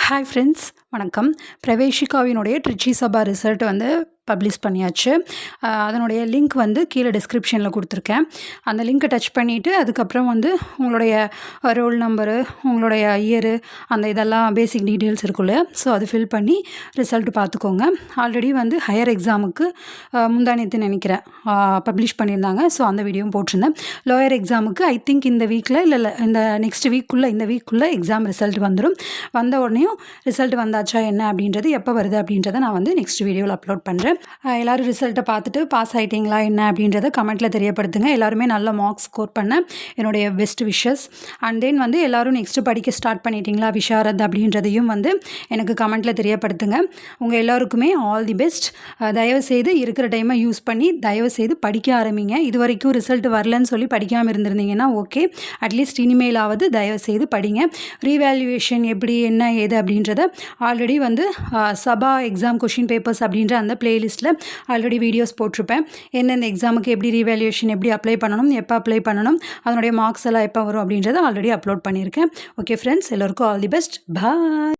Hi friends, வணக்கம். பிரவேஷிகாவினுடைய ட்ரிச்சி சபா result வந்து publish பண்ணியாச்சு. அதனுடைய லிங்க் வந்து கீழே டிஸ்கிரிப்ஷனில் கொடுத்துருக்கேன். அந்த லிங்க்கை டச் பண்ணிவிட்டு அதுக்கப்புறம் வந்து உங்களுடைய ரோல் நம்பரு, உங்களுடைய இயரு, அந்த இதெல்லாம் பேசிக் டீட்டெயில்ஸ் இருக்குல்ல, ஸோ அது ஃபில் பண்ணி ரிசல்ட் பார்த்துக்கோங்க. ஆல்ரெடி வந்து ஹையர் எக்ஸாமுக்கு முந்தானேத்து நினைக்கிறேன் பப்ளிஷ் பண்ணியிருந்தாங்க. ஸோ அந்த வீடியோவும் போட்டிருந்தேன். லோயர் எக்ஸாமுக்கு ஐ திங்க் இந்த வீக்கில் இல்லை இந்த நெக்ஸ்ட் வீக்குள்ளே இந்த வீக்குள்ளே எக்ஸாம் ரிசல்ட் வந்துடும். வந்த உடனேயும் ரிசல்ட் வந்தாச்சா என்ன அப்படின்றது, எப்போ வருது அப்படின்றத நான் வந்து நெக்ஸ்ட் வீடியோவில் அப்லோட் பண்ணுறேன். எல்லோரும் ரிசல்ட்டை பார்த்துட்டு பாஸ் ஆகிட்டிங்களா என்ன அப்படின்றத கமெண்ட்டில் தெரியப்படுத்துங்க. எல்லாருமே நல்ல மார்க்ஸ் ஸ்கோர் பண்ண என்னுடைய பெஸ்ட் விஷஸ். அண்ட் தென் வந்து எல்லோரும் நெக்ஸ்ட்டு படிக்க ஸ்டார்ட் பண்ணிட்டீங்களா விஷாரத் அப்படின்றதையும் வந்து எனக்கு கமெண்ட்டில் தெரியப்படுத்துங்க. உங்கள் எல்லோருக்குமே ஆல் தி பெஸ்ட். தயவுசெய்து இருக்கிற டைமை யூஸ் பண்ணி தயவுசெய்து படிக்க ஆரம்பிங்க. இது வரைக்கும் ரிசல்ட் வரலன்னு சொல்லி படிக்காமல் இருந்திருந்தீங்கன்னா ஓகே, அட்லீஸ்ட் இனிமேலாவது தயவுசெய்து படிங்க. ரீவேல்யூவேஷன் எப்படி என்ன ஏது அப்படின்றத ஆல்ரெடி வந்து சபா எக்ஸாம் கொஷின் பேப்பர்ஸ் அப்படின்ற அந்த பிளேலிஸ்ட்டில் ஆல்ரெடி வீடியோஸ் போட்டிருப்பேன். எந்தெந்த எக்ஸாமுக்கு எப்படி ரீவேல்யூவேஷன் எப்படி அப்ளை பண்ணணும், எப்போ அப்ளை பண்ணணும், அதனுடைய மார்க்ஸ் எல்லாம் எப்போ வரும் அப்படின்றத ஆல்ரெடி அப்லோட் பண்ணியிருக்கேன். ஓகே ஃப்ரெண்ட்ஸ், எல்லோருக்கும் ஆல் தி பெஸ்ட். பாய்.